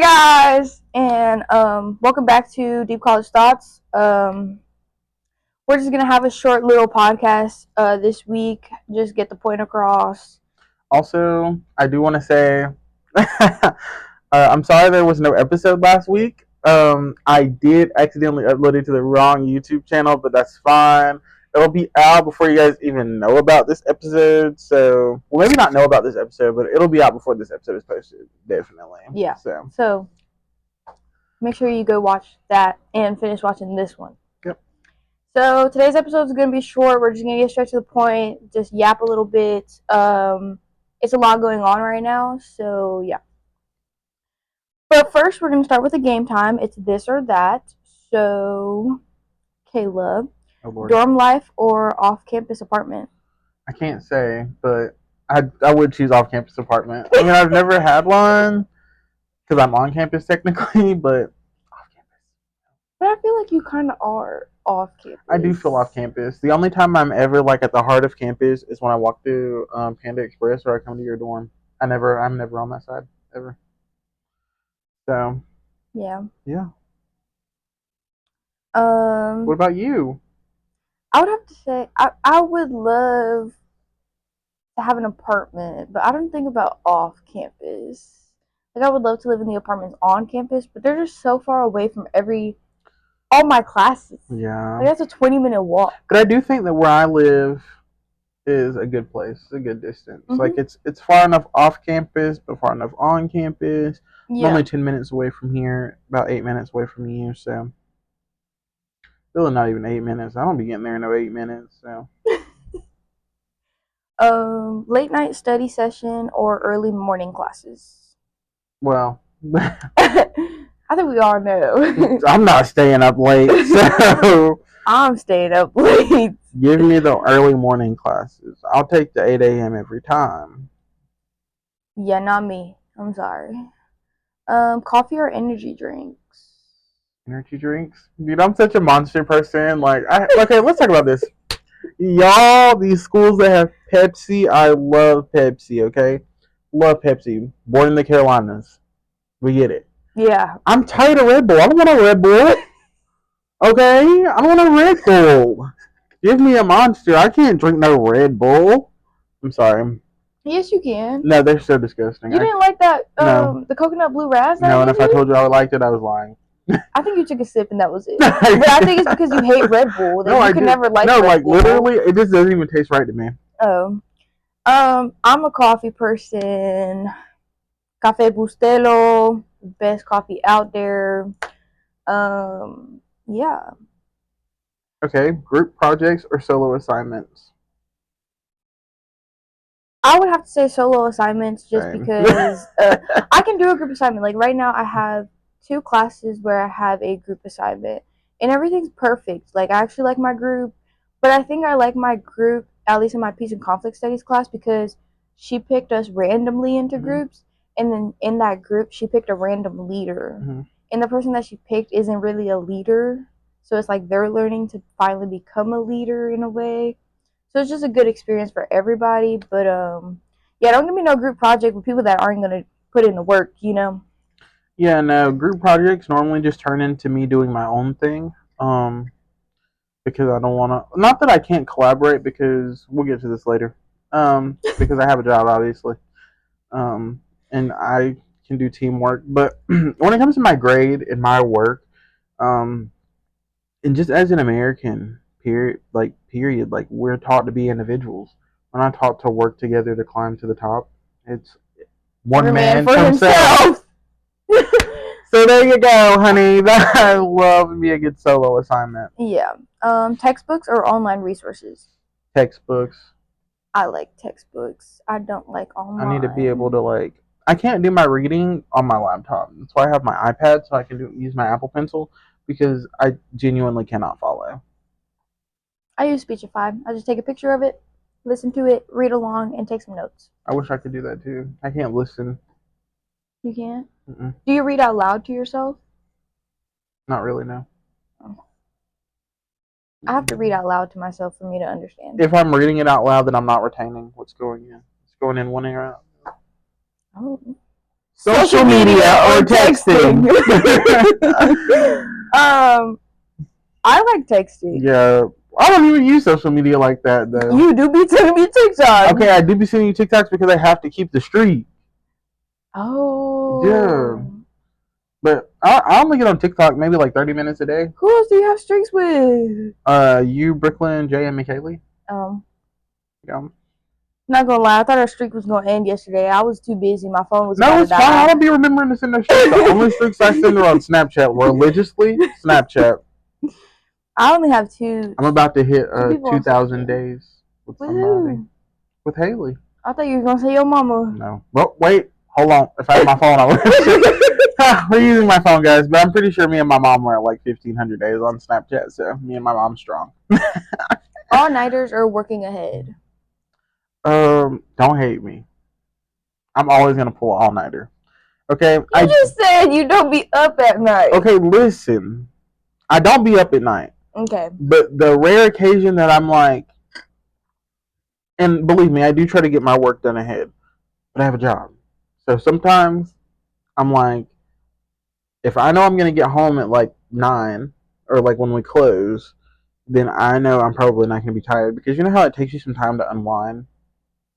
guys, and welcome back to Deep College Thoughts. We're just gonna have a short little podcast this week, just get the point across. Also, I do want to say, I'm sorry there was no episode last week. I did accidentally upload it to the wrong YouTube channel, but that's fine. It'll be out before you guys even know about this episode. So, well, maybe not know about this episode, but it'll be out before this episode is posted. Definitely. Yeah. So make sure you go watch that and finish watching this one. Yep. So today's episode is gonna be short. We're just gonna get straight to the point, just yap a little bit. It's a lot going on right now, so yeah. But first, we're gonna start with a game time. It's this or that. So, Caleb. Dorm life or off-campus apartment? I can't say, but I would choose off-campus apartment. I mean, I've never had one because I'm on campus technically, but off-campus. But I feel like you kind of are off-campus. I do feel off-campus. The only time I'm ever like at the heart of campus is when I walk through Panda Express or I come to your dorm. I'm never on that side ever. So. Yeah. Yeah. What about you? I would have to say I would love to have an apartment, but I don't think about off campus. Like I would love to live in the apartments on campus, but they're just so far away from all my classes. Yeah. Like that's a 20-minute walk. But I do think that where I live is a good place, a good distance. Mm-hmm. Like it's far enough off campus, but far enough on campus. Yeah. I'm only 10 minutes away from here, about 8 minutes away from you, so really not even 8 minutes. I don't be getting there in no 8 minutes, so. Late night study session or early morning classes? Well, I think we all know. I'm not staying up late, so. I'm staying up late. Give me the early morning classes. I'll take the 8 a.m. every time. Yeah, not me. I'm sorry. Coffee or energy drinks? Energy drinks? Dude, I'm such a monster person. Okay, let's talk about this. Y'all, these schools that have Pepsi, I love Pepsi, okay? Love Pepsi. Born in the Carolinas. We get it. Yeah. I'm tired of Red Bull. I don't want a Red Bull. Okay? I don't want a Red Bull. Give me a Monster. I can't drink no Red Bull. I'm sorry. Yes, you can. No, they're so disgusting. You didn't like that, the coconut blue raz? No, and if I told you I liked it, I was lying. I think you took a sip and that was it. But I think it's because you hate Red Bull. No, you could never like Red Bull. Literally, it just doesn't even taste right to me. Oh. I'm a coffee person. Café Bustelo, best coffee out there. Yeah. Okay, group projects or solo assignments? I would have to say solo assignments just because I can do a group assignment. Like right now I have 2 classes where I have a group assignment and everything's perfect. Like I actually like my group, but I think I like my group, at least in my peace and conflict studies class, because she picked us randomly into groups, and then in that group she picked a random leader, and the person that she picked isn't really a leader, so it's like they're learning to finally become a leader in a way. So it's just a good experience for everybody. But yeah, don't give me no group project with people that aren't gonna put in the work, you know. Yeah, no, group projects normally just turn into me doing my own thing. Because I don't want to. Not that I can't collaborate, because we'll get to this later. Because I have a job, obviously. And I can do teamwork. But when it comes to my grade and my work, and just as an American, period, we're taught to be individuals. We're not taught to work together to climb to the top. It's one man for himself. So there you go, honey. I love me a good solo assignment. Yeah. Textbooks or online resources? Textbooks. I like textbooks. I don't like online. I need to be able to I can't do my reading on my laptop. That's why I have my iPad, so I can use my Apple Pencil, because I genuinely cannot follow. I use Speechify. I just take a picture of it, listen to it, read along, and take some notes. I wish I could do that too. I can't listen. You can't? Mm-mm. Do you read out loud to yourself? Not really, no. Oh. I have to read out loud to myself for me to understand. If I'm reading it out loud, then I'm not retaining what's going in. It's going in one ear out. Oh. Social media or texting? I like texting. Yeah. I don't even use social media like that, though. You do be sending me TikToks. Okay, I do be sending you TikToks because I have to keep the streak. Oh. Yeah. But I only get on TikTok maybe like 30 minutes a day. Who else do you have streaks with? You, Brooklyn, Jay, and McKaylee. Yeah. Not gonna lie, I thought our streak was gonna end yesterday. I was too busy. My phone was No, it's fine. I don't be remembering to send those streaks. The only streaks I send are on Snapchat, religiously. Snapchat. I only have two. I'm about to hit 2,000 days with somebody. Who? With Haley. I thought you were gonna say your mama. No. Well, wait. Hold on. If I had my phone, I would. We're using my phone, guys, but I'm pretty sure me and my mom were at like 1,500 days on Snapchat, so me and my mom's strong. All-nighters or working ahead? Don't hate me. I'm always gonna pull an all-nighter. Okay. You just said you don't be up at night. Okay, listen. I don't be up at night. Okay. But the rare occasion that I'm like, and believe me, I do try to get my work done ahead, but I have a job. So sometimes I'm like, if I know I'm going to get home at like 9 or like when we close, then I know I'm probably not going to be tired because you know how it takes you some time to unwind?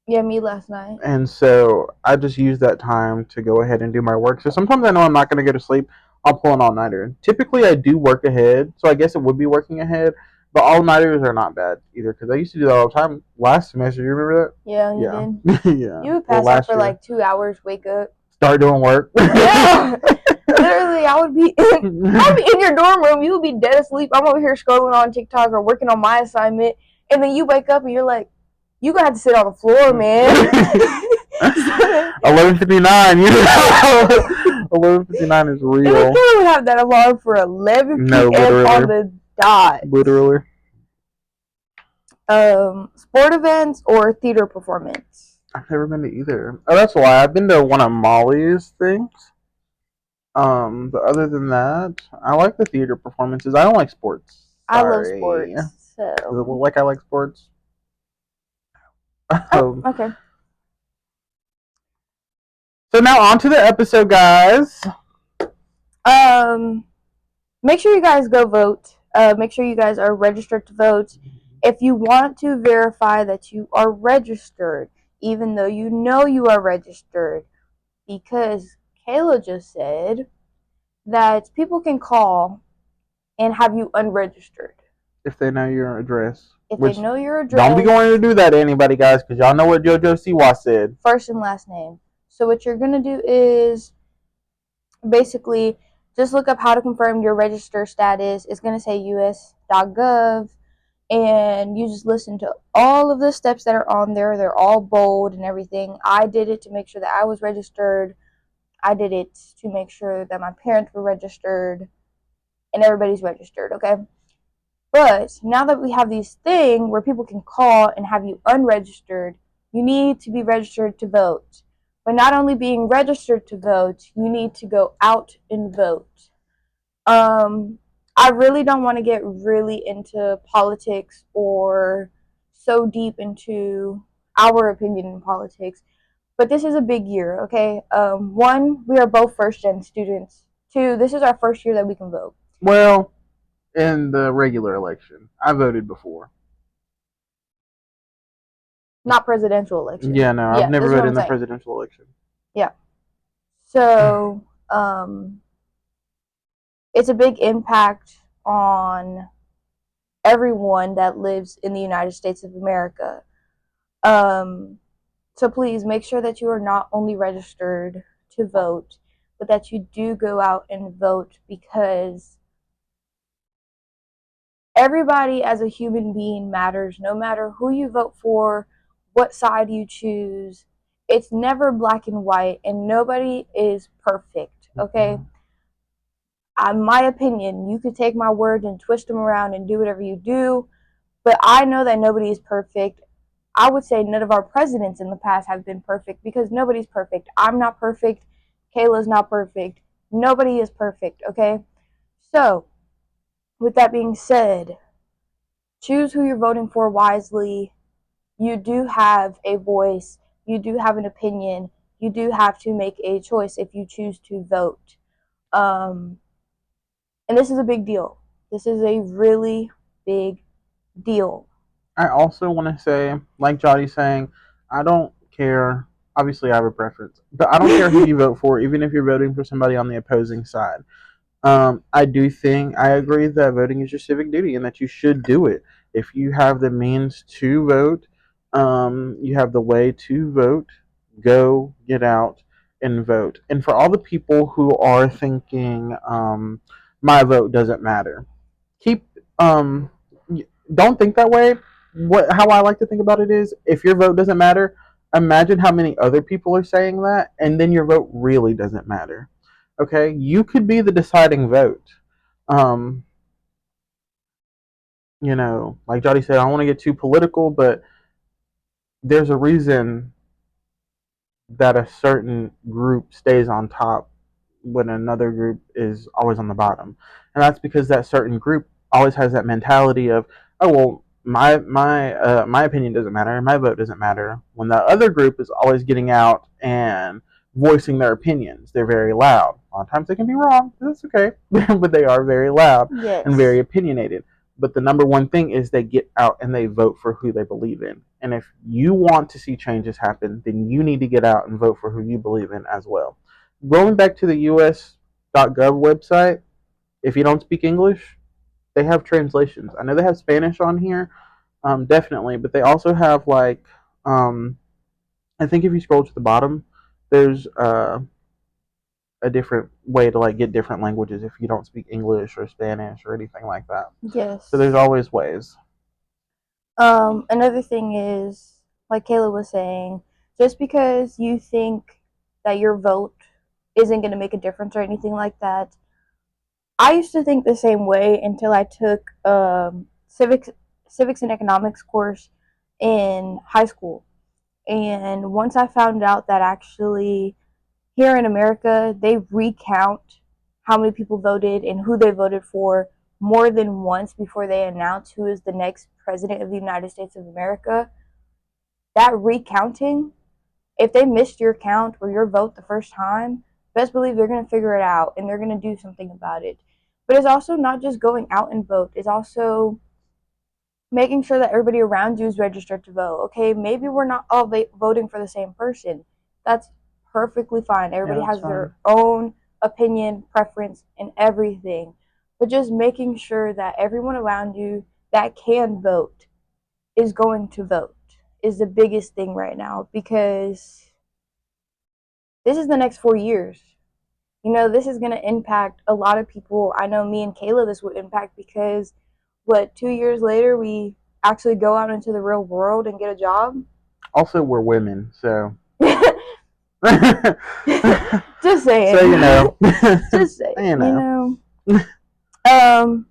Yeah, me last night. And so I just use that time to go ahead and do my work. So sometimes I know I'm not going to go to sleep. I'll pull an all-nighter. Typically, I do work ahead, so I guess it would be working ahead. But all-nighters are not bad either because I used to do that all the time last semester. You remember that? Yeah, you did. Yeah. You would pass out for like 2 hours, wake up, start doing work. Yeah. Literally, I would be in your dorm room. You would be dead asleep. I'm over here scrolling on TikTok or working on my assignment, and then you wake up and you're like, "You gonna have to sit on the floor, man." 11:59. You know, 11:59 is real. And we would have that alarm for 11 p.m. on the dot. Literally. Sport events or theater performance? I've never been to either. Oh, that's why I've been to one of Molly's things. But other than that, I like the theater performances. I don't like sports. Sorry. I love sports. So. Does it look like I like sports? Oh, okay. So now on to the episode, guys. Make sure you guys go vote. Make sure you guys are registered to vote. If you want to verify that you are registered, even though you know you are registered, because Kayla just said that people can call and have you unregistered. If they know your address. If they know your address. Don't be going to do that to anybody, guys, because y'all know what JoJo Siwa said. First and last name. So what you're going to do is basically just look up how to confirm your register status. It's going to say us.gov. And you just listen to all of the steps that are on there. They're all bold and everything. I did it to make sure that I was registered. I did it to make sure that my parents were registered. And everybody's registered, okay? But now that we have these things where people can call and have you unregistered, you need to be registered to vote. But not only being registered to vote, you need to go out and vote. I really don't want to get really into politics or so deep into our opinion in politics, but this is a big year, okay? One, we are both first-gen students. Two, this is our first year that we can vote. Well, in the regular election, I voted before. Not presidential election. Yeah, no, I've never voted in the presidential election. Yeah. So, it's a big impact on everyone that lives in the United States of America. So please make sure that you are not only registered to vote, but that you do go out and vote, because everybody as a human being matters, no matter who you vote for, what side you choose. It's never black and white, and nobody is perfect, okay? In my opinion, you could take my words and twist them around and do whatever you do, but I know that nobody is perfect. I would say none of our presidents in the past have been perfect, because nobody's perfect. I'm not perfect. Kayla's not perfect. Nobody is perfect, okay? So, with that being said, choose who you're voting for wisely. You do have a voice. You do have an opinion. you do have to make a choice if you choose to vote. Um, and this is a big deal. This is a really big deal. I also want to say, like Jody's saying, I don't care. Obviously, I have a preference, but I don't care who you vote for, even if you're voting for somebody on the opposing side. I agree that voting is your civic duty and that you should do it. If you have the means to vote, you have the way to vote, go get out and vote. And for all the people who are thinking, my vote doesn't matter, keep, don't think that way. How I like to think about it is, if your vote doesn't matter, imagine how many other people are saying that, and then your vote really doesn't matter. Okay, you could be the deciding vote. Um, like Jody said, I don't want to get too political, but there's a reason that a certain group stays on top when another group is always on the bottom, and that's because that certain group always has that mentality of, oh well, my opinion doesn't matter, my vote doesn't matter. When the other group is always getting out and voicing their opinions, they're very loud. A lot of times they can be wrong, that's okay, but they are very loud and very Yes. opinionated. But the number one thing is they get out and they vote for who they believe in. And if you want to see changes happen, then you need to get out and vote for who you believe in as well. Going back to the US.gov website, if you don't speak English, they have translations. I know they have Spanish on here, definitely, but they also have um, I think if you scroll to the bottom, there's a different way to like get different languages if you don't speak English or Spanish or anything like that. So there's Yes. always ways. Another thing is, like Kayla was saying, just because you think that your vote isn't going to make a difference or anything like that, I used to think the same way until I took civics and economics course in high school. And once I found out that actually here in America, they recount how many people voted and who they voted for more than once before they announce who is the next president of the United States of America. That recounting, if they missed your count or your vote the first time, best believe they're going to figure it out and they're going to do something about it. But it's also not just going out and vote, it's also making sure that everybody around you is registered to vote. Okay, maybe we're not all voting for the same person. That's perfectly fine. Yeah, Everybody that's has fine. their own opinion, preference, and everything. But just making sure that everyone around you that can vote is going to vote is the biggest thing right now because this is the next 4 years. You know, this is going to impact a lot of people. I know me and Kayla, this would impact because, what, 2 years later, we actually go out into the real world and get a job? Also, we're women, so. Just So saying. you know. Just saying, You you know. know. Um,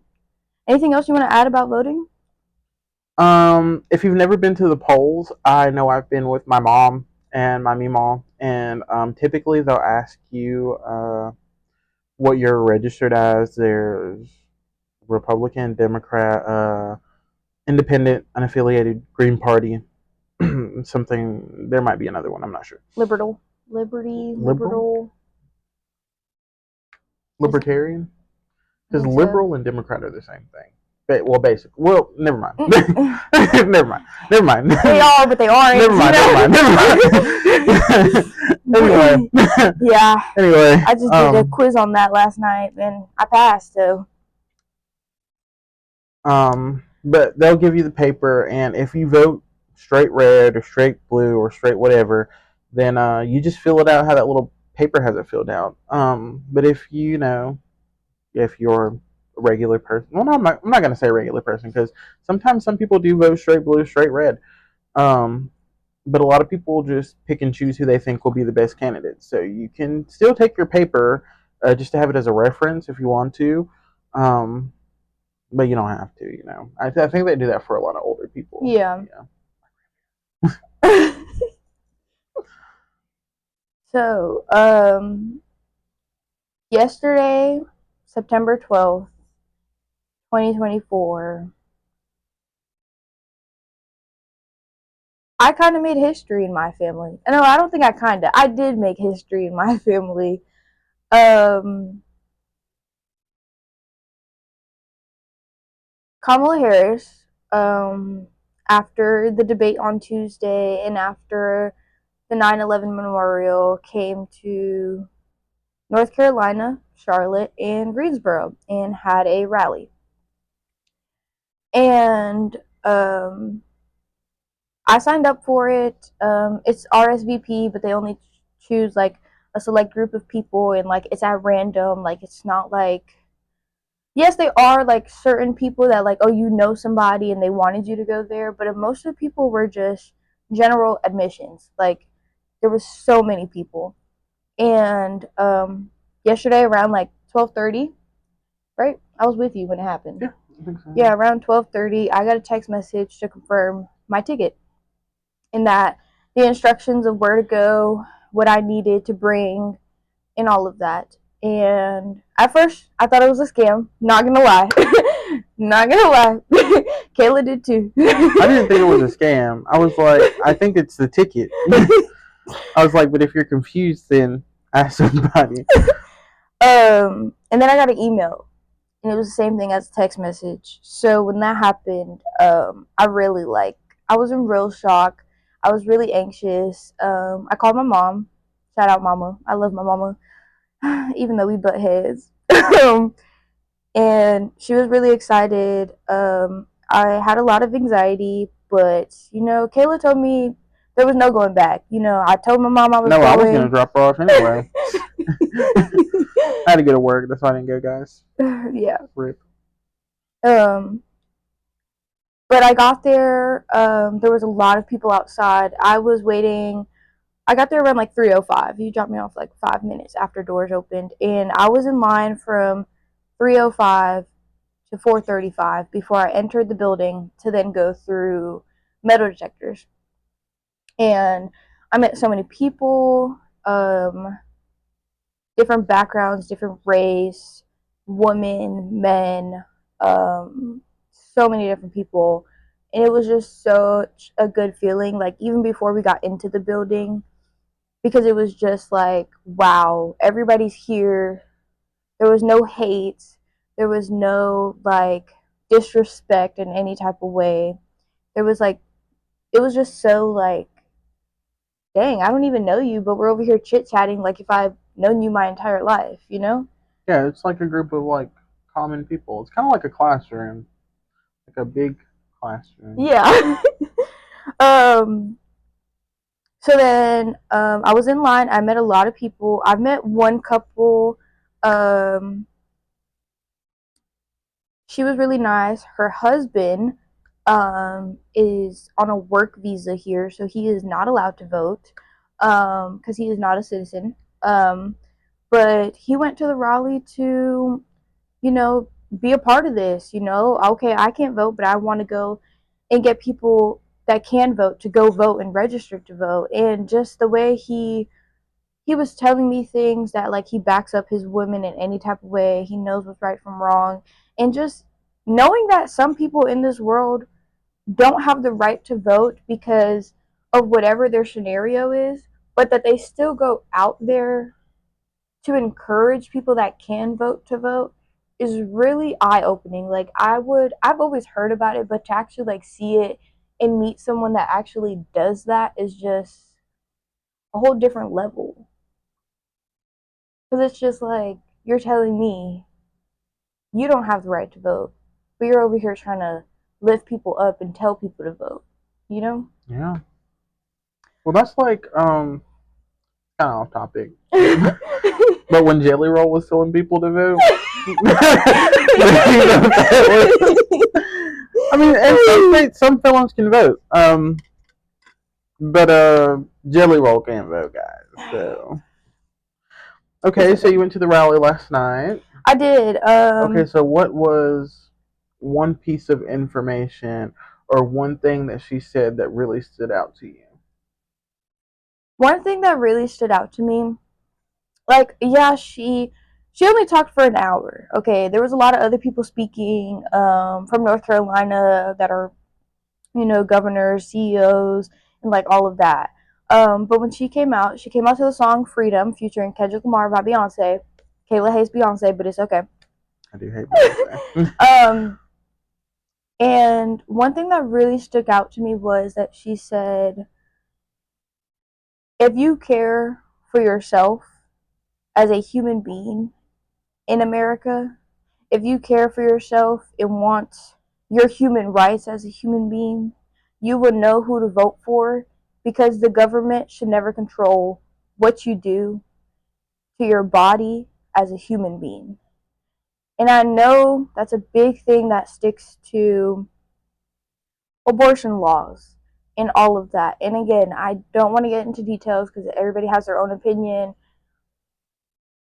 anything else you want to add about voting? If you've never been to the polls, I know I've been with my mom and my meemaw, and typically they'll ask you what you're registered as. There's Republican, Democrat, Independent, Unaffiliated, Green Party, something. There might be another one. I'm not sure. Liberal. Liberty, Liberal, liberal. Is it? Libertarian, I because think so. liberal and Democrat are the same thing. Well, basic. Well, never mind. Never mind. Never mind. They are, but they aren't. Never mind. Never mind. Never mind. Anyway. Yeah. Anyway. I just did a quiz on that last night and I passed, so. But they'll give you the paper, and if you vote straight red or straight blue or straight whatever, then you just fill it out how that little paper has it filled out. But if you're a regular person, well, no, I'm not gonna say regular person because sometimes some people do vote straight blue, straight red. Um, but a lot of people just pick and choose who they think will be the best candidate. So you can still take your paper just to have it as a reference if you want to. Um, but you don't have to, I think they do that for a lot of older people. Yeah. Yeah. So, yesterday, September 12th, 2024, I kind of made history in my family. No, I don't think I did make history in my family. Um, Kamala Harris, after the debate on Tuesday and after the 9/11 memorial, came to North Carolina, Charlotte, and Greensboro and had a rally. And I signed up for it. It's RSVP, but they only choose like a select group of people, and like it's at random. Like it's not like, yes, they are like certain people that like, oh, you know somebody and they wanted you to go there, but most of the people were just general admissions. Like there was so many people, and yesterday around like 12:30, right? I was with you when it happened. Yeah, I think so. Yeah, around 12:30, I got a text message to confirm my ticket, and that the instructions of where to go, what I needed to bring, and all of that. And at first, I thought it was a scam. Not gonna lie, not gonna lie. Kayla did too. I didn't think it was a scam. I was like, I think it's the ticket. I was like, but if you're confused, then ask somebody. And then I got an email, and it was the same thing as a text message. So when that happened, I really like, I was in real shock. I was really anxious. I called my mom. Shout out, mama. I love my mama, even though we butt heads. And she was really excited. I had a lot of anxiety, but Kayla told me there was no going back. I told my mom I was No, I was gonna going. drop her off anyway. I had to go to work. That's why I didn't go, guys. Yeah. Rip. Um, but I got there. There was a lot of people outside. I was waiting. I got there around like 3:05. He dropped me off like 5 minutes after doors opened, and I was in line from 3:05 to 4:35 before I entered the building to then go through metal detectors. And I met so many people, different backgrounds, different race, women, men, so many different people. And it was just such a good feeling, like even before we got into the building, because it was just like, wow, everybody's here. There was no hate. There was no like disrespect in any type of way. There was like, it was just so like, dang, I don't even know you, but we're over here chit chatting like if I've known you my entire life? Yeah, it's like a group of like common people. It's kind of like a classroom, like a big classroom. Yeah. um, so then I was in line. I met a lot of people. I met one couple. Um, she was really nice. Her husband is on a work visa here, so he is not allowed to vote because he is not a citizen. But he went to the rally to, you know, be a part of this. Okay, I can't vote, but I want to go and get people that can vote to go vote and register to vote. And just the way he was telling me things that like he backs up his women in any type of way. He knows what's right from wrong, and just knowing that some people in this world don't have the right to vote because of whatever their scenario is, but that they still go out there to encourage people that can vote to vote is really eye opening. Like I've always heard about it, but to actually like see it and meet someone that actually does that is just a whole different level. Because it's just like you're telling me you don't have the right to vote, but you're over here trying to lift people up and tell people to vote. You know? Yeah. Well, that's like kind of off topic. But when Jelly Roll was telling people to vote, I mean, in some states, some felons can vote. But Jelly Roll can't vote, guys. So okay, so you went to the rally last night. I did. Okay, so what was one piece of information or one thing that she said that really stood out to you? One thing that really stood out to me, like, yeah, she only talked for an hour. Okay, there was a lot of other people speaking from North Carolina that are governors, CEOs, and like all of that. But when she came out to the song Freedom featuring Kendrick Lamar by Beyonce. Kayla hates Beyonce, but it's okay. I do hate Beyonce. And one thing that really stuck out to me was that she said, if you care for yourself as a human being in America, if you care for yourself and want your human rights as a human being, you will know who to vote for, because the government should never control what you do to your body as a human being. And I know that's a big thing that sticks to abortion laws and all of that. And again, I don't want to get into details because everybody has their own opinion.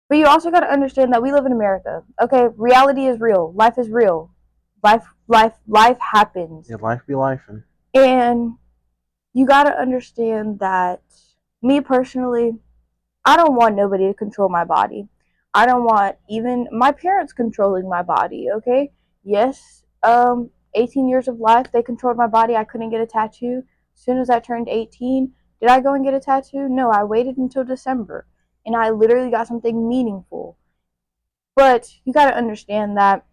But you also got to understand that we live in America. Okay, reality is real. Life is real. Life happens. Yeah, life be life. And you got to understand that me personally, I don't want nobody to control my body. I don't want even my parents controlling my body, okay? Yes, 18 years of life, they controlled my body. I couldn't get a tattoo. As soon as I turned 18, did I go and get a tattoo? No, I waited until December. And I literally got something meaningful. But you got to understand that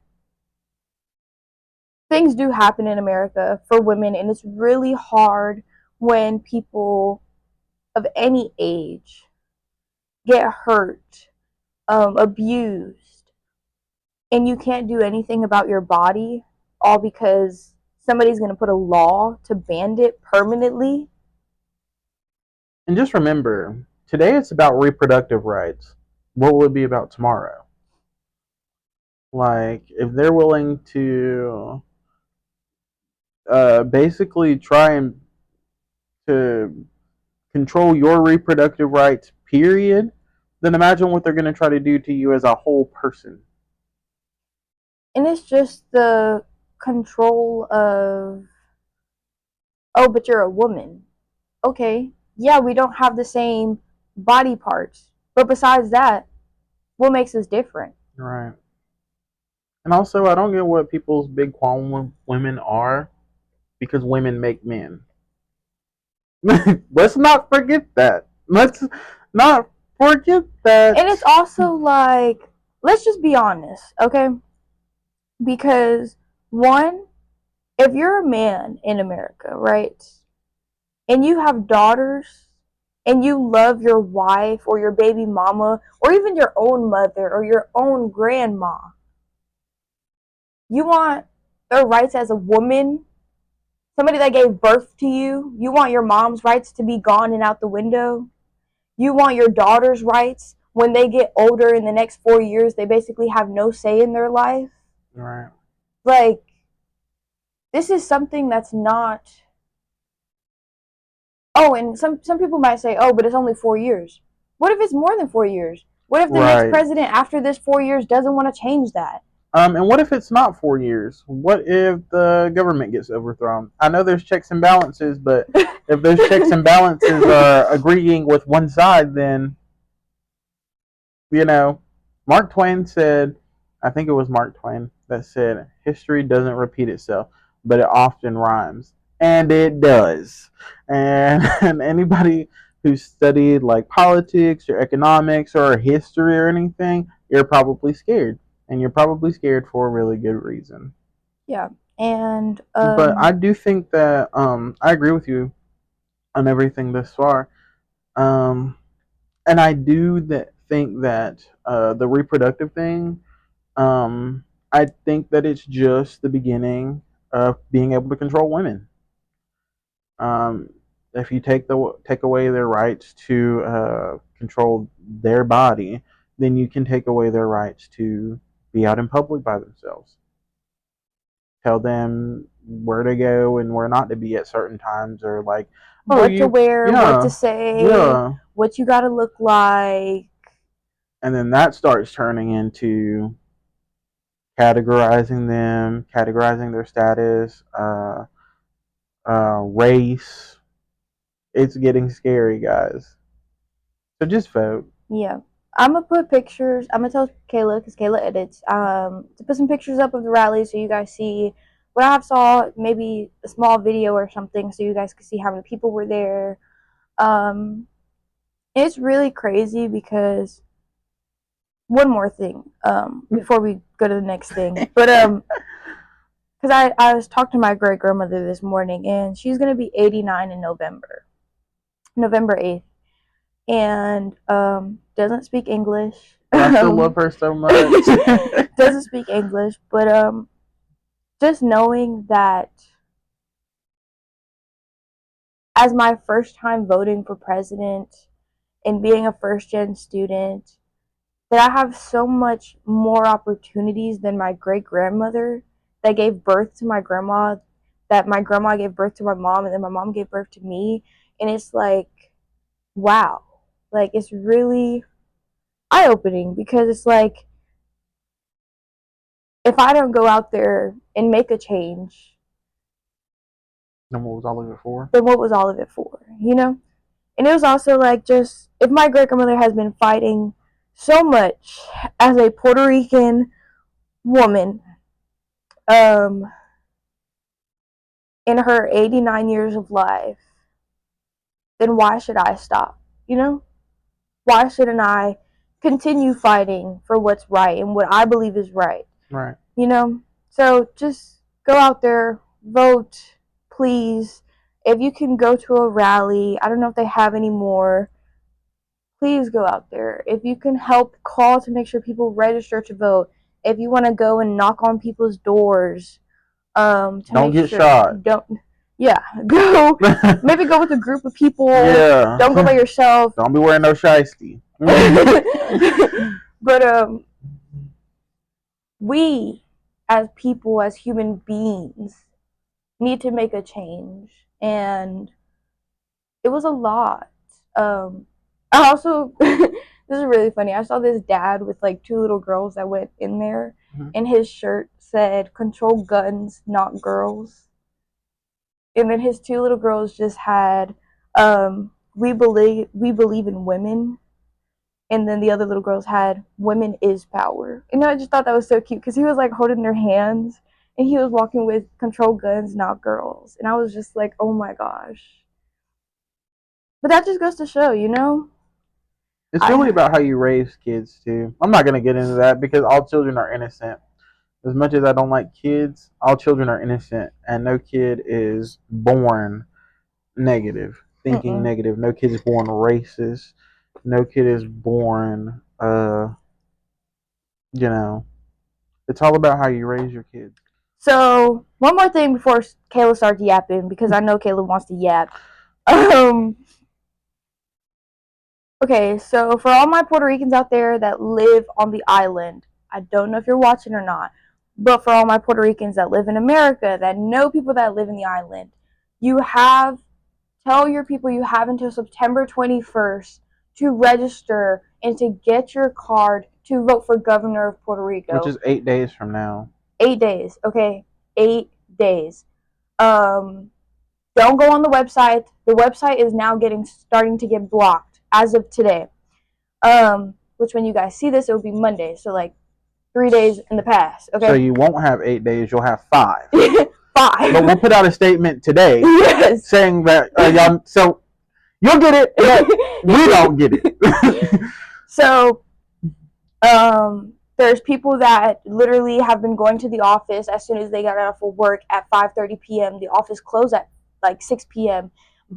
things do happen in America for women, and it's really hard when people of any age get hurt, abused, and you can't do anything about your body, all because somebody's going to put a law to ban it permanently. And just remember, today it's about reproductive rights. What will it be about tomorrow? Like, if they're willing to basically try and to control your reproductive rights, period, then imagine what they're going to try to do to you as a whole person. And it's just the control of, oh, but you're a woman. Okay, yeah, we don't have the same body parts. But besides that, what makes us different? Right. And also, I don't get what people's big qualm with women are, because women make men. Let's not forget that. Let's not forget that. And it's also like, let's just be honest, okay? Because, one, if you're a man in America, right, and you have daughters, and you love your wife or your baby mama or even your own mother or your own grandma, you want their rights as a woman, somebody that gave birth to you. You want your mom's rights to be gone and out the window. You want your daughter's rights when they get older in the next 4 years, they basically have no say in their life. Right. Like, this is something that's not. Oh, and some people might say, oh, but it's only 4 years. What if it's more than 4 years? What if the next president after this 4 years doesn't want to change that? And what if it's not 4 years? What if the government gets overthrown? I know there's checks and balances, but if those checks and balances are agreeing with one side, then, you know, Mark Twain said, I think it was Mark Twain that said, history doesn't repeat itself, but it often rhymes. And it does. And anybody who studied like politics or economics or history or anything, you're probably scared. And you're probably scared for a really good reason. Yeah. And But I do think that I agree with you on everything thus far. Um, and I do think that the reproductive thing, I think that it's just the beginning of being able to control women. Um, if you take away their rights to control their body, then you can take away their rights to be out in public by themselves. Tell them where to go and where not to be at certain times, or like, oh, what to wear, what to say, yeah, what you got to look like. And then that starts turning into categorizing them, categorizing their status, race. It's getting scary, guys. So just vote. Yeah. I'm gonna put pictures. I'm gonna tell Kayla, because Kayla edits, to put some pictures up of the rally so you guys see But I have saw maybe a small video or something so you guys could see how many people were there. Um, it's really crazy because one more thing before we go to the next thing, but because I was talking to my great grandmother this morning and she's gonna be 89 in November 8th, and doesn't speak English. I still love her so much. Doesn't speak English, but just knowing that as my first time voting for president and being a first gen student, that I have so much more opportunities than my great grandmother that gave birth to my grandma, that my grandma gave birth to my mom, and then my mom gave birth to me. And it's like, wow. Like, it's really eye opening because it's like, if I don't go out there and make a change, then what was all of it for? then what was all of it for? You know? And it was also like, just if my great grandmother has been fighting so much as a Puerto Rican woman, um, in her 89 years of life, then why should I stop? You know? Why shouldn't I continue fighting for what's right and what I believe is right? Right. You know? So just go out there, vote, please. If you can go to a rally, I don't know if they have any more, please go out there. If you can help call to make sure people register to vote, if you want to go and knock on people's doors, to don't make get sure shot. Don't, yeah, go. Maybe go with a group of people. Yeah. Don't go by yourself. Don't be wearing no shiesty. But we as people, as human beings, need to make a change, and it was a lot. I also this is really funny. I saw this dad with like two little girls that went in there, and his shirt said "Control guns, not girls." And then his two little girls just had we believe in women, and then the other little girls had women is power. And I just thought that was so cute because he was like holding their hands and he was walking with "Control guns, not girls," and I was just like, oh my gosh. But that just goes to show, you know, it's really about how you raise kids too. I'm not gonna get into that because all children are innocent. As much as I don't like kids, all children are innocent, and no kid is born negative, thinking negative. No kid is born racist. No kid is born, you know. It's all about how you raise your kids. So one more thing before Kayla starts yapping, because I know Kayla wants to yap. Um, okay, so for all my Puerto Ricans out there that live on the island, I don't know if you're watching or not, but for all my Puerto Ricans that live in America that know people that live in the island, you have tell your people you have until September 21st to register and to get your card to vote for governor of Puerto Rico. Which is 8 days from now. 8 days, okay? 8 days. Don't go on the website. The website is now starting to get blocked as of today. Which when you guys see this, it will be Monday. So like 3 days in the past. Okay. So you won't have 8 days. You'll have 5. 5. But we'll put out a statement today, yes, saying that y'all. So you'll get it, but we don't get it. So, there's people that literally have been going to the office as soon as they got out of work at 5:30 p.m. The office closed at like 6 p.m.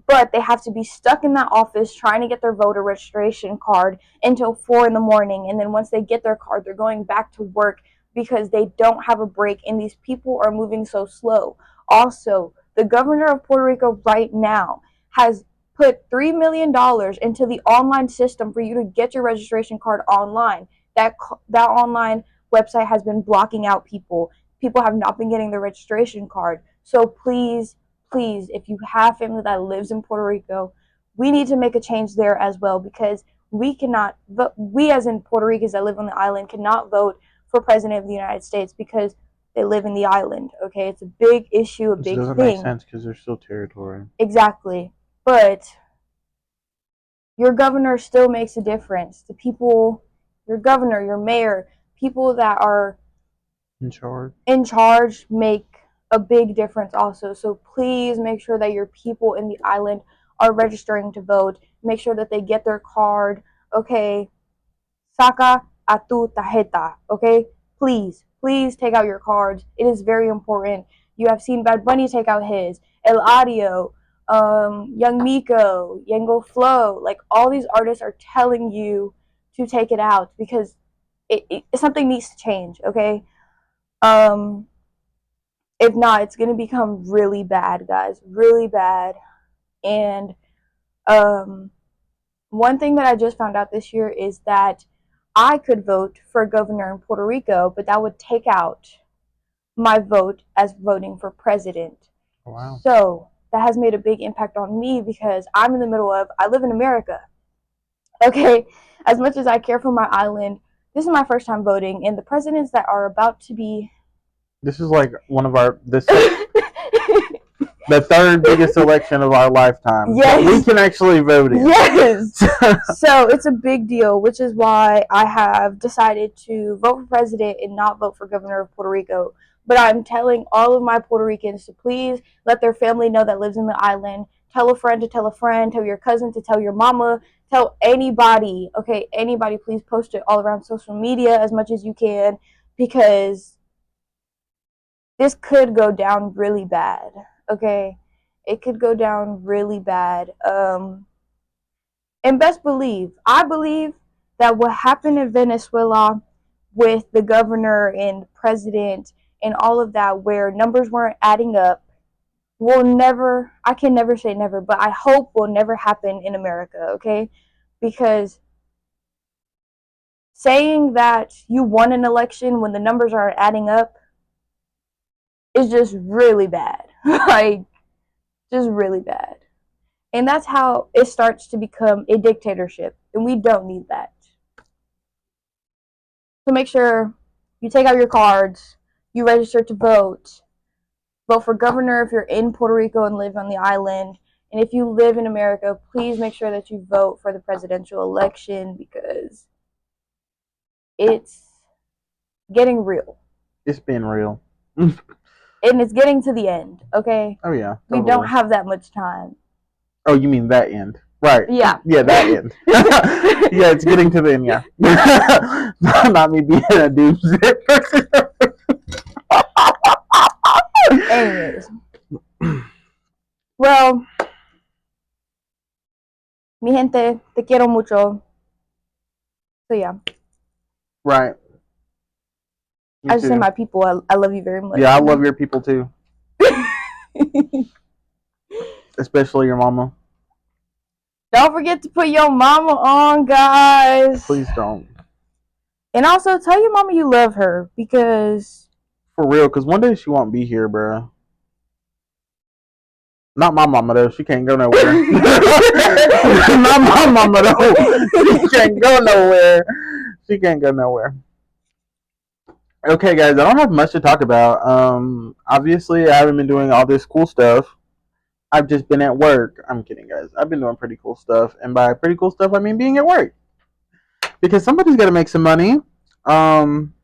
But they have to be stuck in that office trying to get their voter registration card until 4 in the morning. And then once they get their card, they're going back to work because they don't have a break. And these people are moving so slow. Also, the governor of Puerto Rico right now has put $3 million into the online system for you to get your registration card online. That online website has been blocking out people. People have not been getting their registration card. So please, please, if you have family that lives in Puerto Rico, we need to make a change there as well, because we cannot vote. We as in Puerto Ricans that live on the island cannot vote for president of the United States because they live in the island. Okay, it's a big issue, a big thing. It doesn't make sense because they're still territory. Exactly, but your governor still makes a difference. The people, your governor, your mayor, people that are in charge make a big difference also. So please make sure that your people in the island are registering to vote. Make sure that they get their card. Okay, saca a tu tarjeta. Okay, please take out your cards. It is very important. You have seen Bad Bunny take out his, El Audio, Young Miko, Yango Flow. Like all these artists are telling you to take it out because something needs to change. Okay, um, if not, it's gonna become really bad, guys, really bad. And um, one thing that I just found out this year is that I could vote for governor in Puerto Rico, but that would take out my vote as voting for president. Wow. So that has made a big impact on me because I'm in the middle of, I live in America. Okay, as much as I care for my island, this is my first time voting, and the presidents that are about to be. This is like one of our the third biggest election of our lifetime. Yes. We can actually vote in. Yes. So it's a big deal, which is why I have decided to vote for president and not vote for governor of Puerto Rico. But I'm telling all of my Puerto Ricans to please let their family know that lives in the island. Tell a friend to tell a friend, tell your cousin to tell your mama, tell anybody, okay, anybody, please post it all around social media as much as you can because this could go down really bad, okay? It could go down really bad. And best believe, I believe that what happened in Venezuela with the governor and the president and all of that, where numbers weren't adding up, will never, I can never say never, but I hope will never happen in America, okay? Because saying that you won an election when the numbers aren't adding up is just really bad. Like, just really bad. And that's how it starts to become a dictatorship. And we don't need that. So make sure you take out your cards, you register to vote. Vote for governor if you're in Puerto Rico and live on the island. And if you live in America, please make sure that you vote for the presidential election because it's getting real. It's been real. And it's getting to the end, okay? Oh, yeah. Totally. We don't have that much time. Oh, you mean that end? Right. Yeah. Yeah, that end. Yeah, it's getting to the end, yeah. Not me being a doomsday person. Anyways. Well, mi gente, te quiero mucho. So, yeah. Right. I just say my people, I love you very much. Yeah, I love your people too. Especially your mama. Don't forget to put your mama on, guys. Please don't. And also tell your mama you love her because for real, because one day she won't be here, bro. Not my mama though. She can't go nowhere. Not my mama though. She can't go nowhere. She can't go nowhere. Okay, guys, I don't have much to talk about. Obviously, I haven't been doing all this cool stuff. I've just been at work. I'm kidding, guys. I've been doing pretty cool stuff, and by pretty cool stuff, I mean being at work. Because somebody's got to make some money. I don't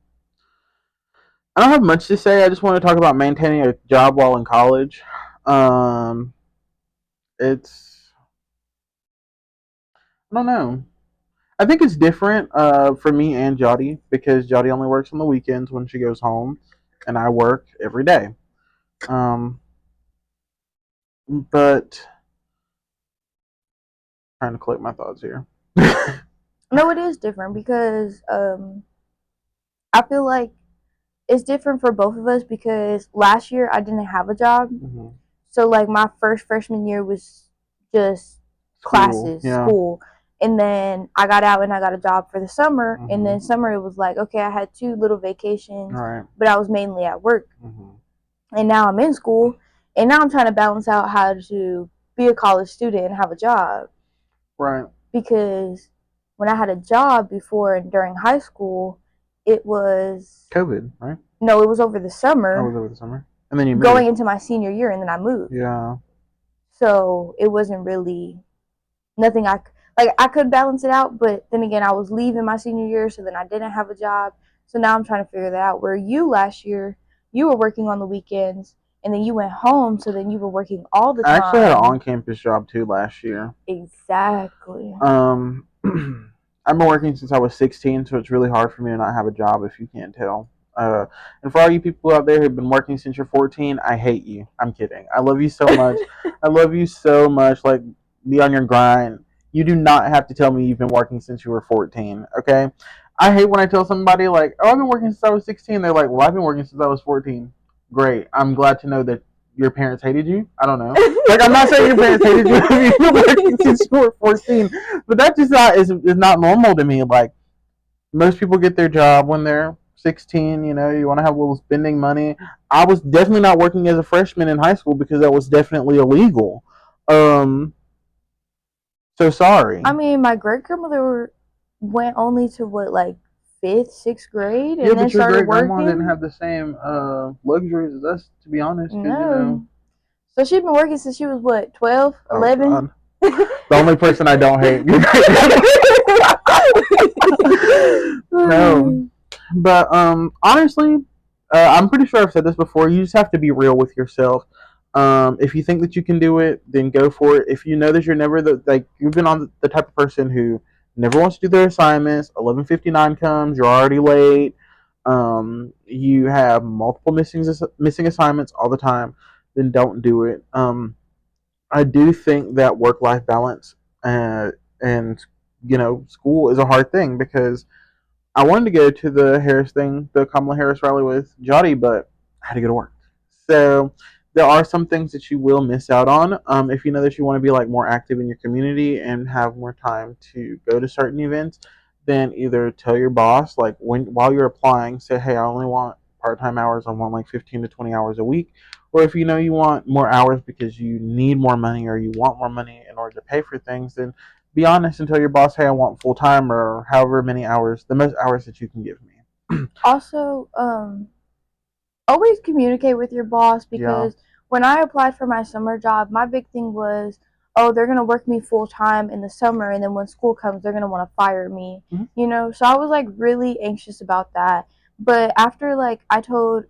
have much to say. I just want to talk about maintaining a job while in college. It's I don't know. I think it's different for me and Jody because Jody only works on the weekends when she goes home, and I work every day. But trying to collect my thoughts here. No, it is different because I feel like it's different for both of us because last year I didn't have a job. Mm-hmm. So like my first freshman year was just classes, school. And then I got out and I got a job for the summer. Mm-hmm. And then summer it was like, okay, I had 2 little vacations, right. But I was mainly at work. Mm-hmm. And now I'm in school and now I'm trying to balance out how to be a college student and have a job. Right. Because when I had a job before and during high school, it was COVID, right? No, it was over the summer. Oh, it was over the summer. And then you moved. Going into my senior year and then I moved. Yeah. So it wasn't really nothing I could balance it out, but then again I was leaving my senior year, so then I didn't have a job. So now I'm trying to figure that out. Where you last year, you were working on the weekends and then you went home, so then you were working all the I actually had an time. on-campus job too last year. Exactly. I've been working since I was 16, so it's really hard for me to not have a job if you can't tell. And for all you people out there who've been working since you're 14, I hate you. I'm kidding. I love you so much. I love you so much. Like, be on your grind. You do not have to tell me you've been working since you were 14, okay? I hate when I tell somebody, like, oh, I've been working since I was 16. They're like, well, I've been working since I was 14. Great. I'm glad to know that your parents hated you. I don't know. Like, I'm not saying your parents hated you if you've been working since you were 14, but that just not is not normal to me. Like, most people get their job when they're 16. You know, you want to have a little spending money. I was definitely not working as a freshman in high school because that was definitely illegal. Um, so sorry. I mean, my great grandmother went only to what, like fifth, sixth grade, Yeah, and then but your started great grandma didn't working. have the same luxuries as us, to be honest. Because you know, No, so she'd been working since she was what, 12, oh 11. god, the only person I don't hate. No, but honestly, I'm pretty sure I've said this before. You just have to be real with yourself. If you think that you can do it, then go for it. If you know that you're never like you've been on the type of person who never wants to do their assignments, 11:59 comes, you're already late. You have multiple missing assignments all the time, then don't do it. I do think that work life balance and school is a hard thing because I wanted to go to the Harris thing, the Kamala Harris rally with Jody, but I had to go to work. So there are some things that you will miss out on. If you know that you want to be like more active in your community and have more time to go to certain events, then either tell your boss like while you're applying, say, hey, I only want part-time hours. I want like 15 to 20 hours a week. Or if you know you want more hours because you need more money or you want more money in order to pay for things, then be honest and tell your boss, hey, I want full time or however many hours, the most hours that you can give me. Also, always communicate with your boss, Yeah. because when I applied for my summer job, my big thing was, oh, they're gonna work me full time in the summer, and then when school comes, they're gonna want to fire me. Mm-hmm. So I was like really anxious about that. But after like I told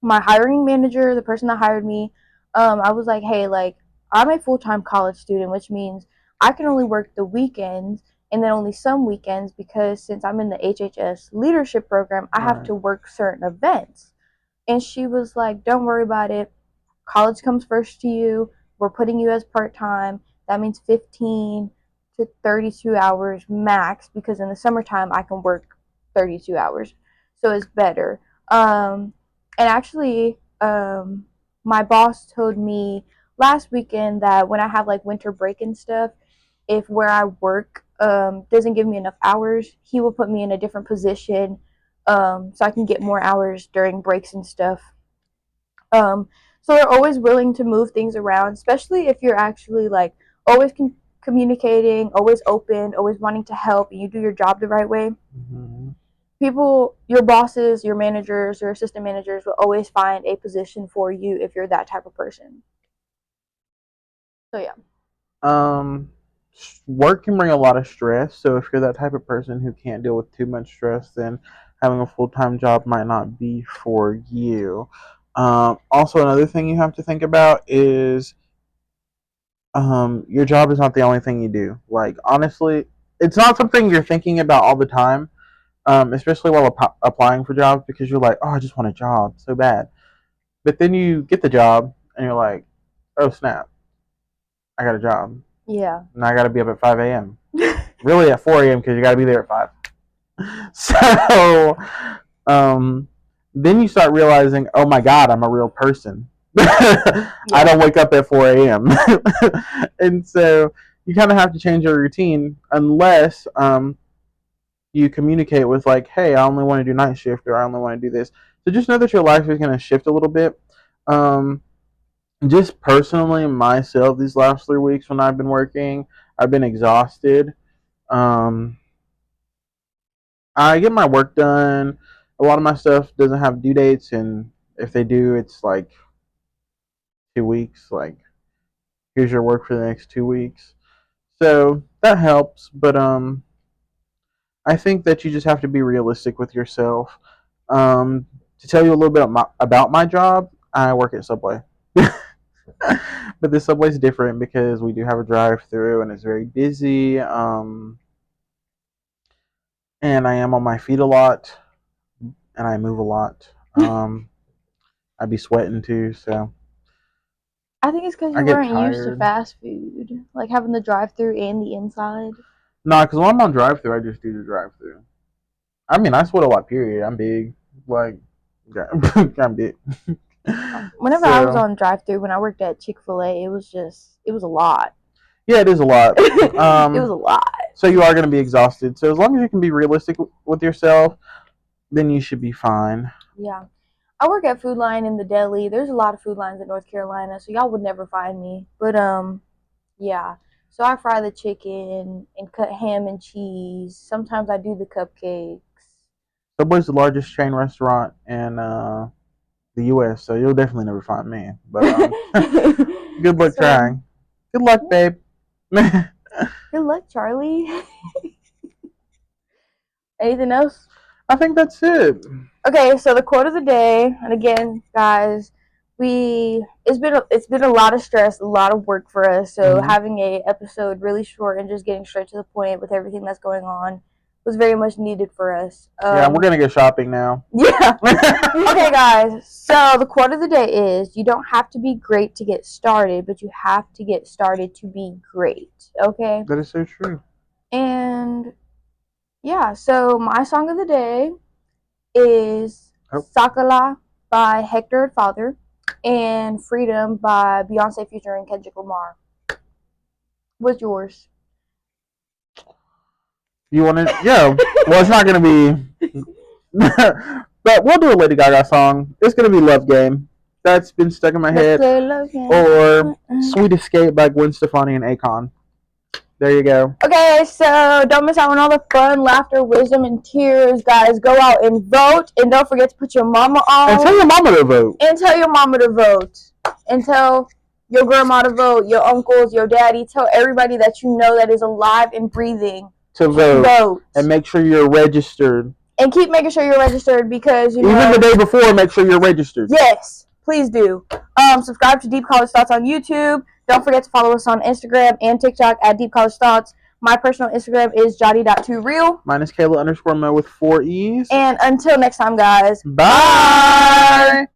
my hiring manager, the person that hired me, I was like, hey, like I'm a full time college student, which means I can only work the weekends and then only some weekends, because since I'm in the HHS leadership program, I have Right. to work certain events. And she was like, don't worry about it. College comes first to you. We're putting you as part time. That means 15 to 32 hours max, because in the summertime I can work 32 hours. So it's better. And actually, my boss told me last weekend that when I have like winter break and stuff, if where I work doesn't give me enough hours, he will put me in a different position, so I can get more hours during breaks and stuff. Um, so they're always willing to move things around, especially if you're actually like always communicating, always open, always wanting to help, and you do your job the right way. Mm-hmm. People, your bosses, your managers, your assistant managers will always find a position for you if you're that type of person. So yeah. Um, Work can bring a lot of stress. So if you're that type of person who can't deal with too much stress, then having a full time job might not be for you. Also, another thing you have to think about is your job is not the only thing you do. Like, honestly, it's not something you're thinking about all the time, especially while applying for jobs because you're like, oh, I just want a job so bad. But then you get the job and you're like, oh, snap, I got a job. Yeah. And I got to be up at 5 a.m. Really at 4 a.m. because you got to be there at 5. So, um, then you start realizing, oh my God, I'm a real person. I don't wake up at 4 a.m. And so you kind of have to change your routine unless you communicate with, like, hey, I only want to do night shift or I only want to do this. So just know that your life is going to shift a little bit. Um, just personally, myself, these last 3 weeks when I've been working, I've been exhausted. Um, I get my work done. A lot of my stuff doesn't have due dates, and if they do, it's like 2 weeks. Like, here's your work for the next 2 weeks. So that helps, but I think that you just have to be realistic with yourself. To tell you a little bit about my job, I work at Subway. But the Subway's different because we do have a drive-through and it's very busy. And I am on my feet a lot and I move a lot. I'd be sweating too, so I think it's because I you get weren't used to tired. fast food, like having the drive-through and the inside. Nah, because when I'm on drive-through, I just do the drive-through. I mean, I sweat a lot. Period. I'm big. Like, I'm big. Whenever I was So on drive-through when I worked at Chick-fil-A, it was a lot. yeah, it is a lot. It was a lot. So you are going to be exhausted. So as long as you can be realistic with yourself, then you should be fine. Yeah. I work at Food Line in the deli. There's a lot of food lines in North Carolina, so y'all would never find me. But yeah. So I fry the chicken and cut ham and cheese. Sometimes I do the cupcakes. Subway's the largest chain restaurant in the U.S., so you'll definitely never find me. But good luck trying. Good luck, babe. Good luck, Charlie. Anything else? I think that's it. Okay, so the quote of the day, and again, guys, it's been a lot of stress, a lot of work for us. So having a episode really short and just getting straight to the point with everything that's going on was very much needed for us. Yeah, we're gonna go shopping now. Yeah. Okay, guys. So the quote of the day is: "You don't have to be great to get started, but you have to get started to be great." Okay. That is so true. And yeah, so my song of the day is Sakala by Hector and Father and Freedom by Beyonce featuring Kendrick Lamar. What's yours? You want to? Yeah. Well, it's not going to be. But we'll do a Lady Gaga song. It's going to be Love Game. That's been stuck in my head. Or Sweet Escape by Gwen Stefani and Akon. There you go. Okay, so don't miss out on all the fun, laughter, wisdom, and tears, guys. Go out and vote, and don't forget to put your mama on. And tell your mama to vote. And tell your mama to vote. And tell your grandma to vote, your uncles, your daddy. Tell everybody that you know that is alive and breathing to vote. And make sure you're registered. And keep making sure you're registered because, you know. Even the day before, make sure you're registered. Yes, please do. Subscribe to Deep College Thoughts on YouTube. Don't forget to follow us on Instagram and TikTok at Deep College Thoughts. My personal Instagram is jotty.2real. Mine is Kayla_Mo with 4 E's. And until next time, guys. Bye.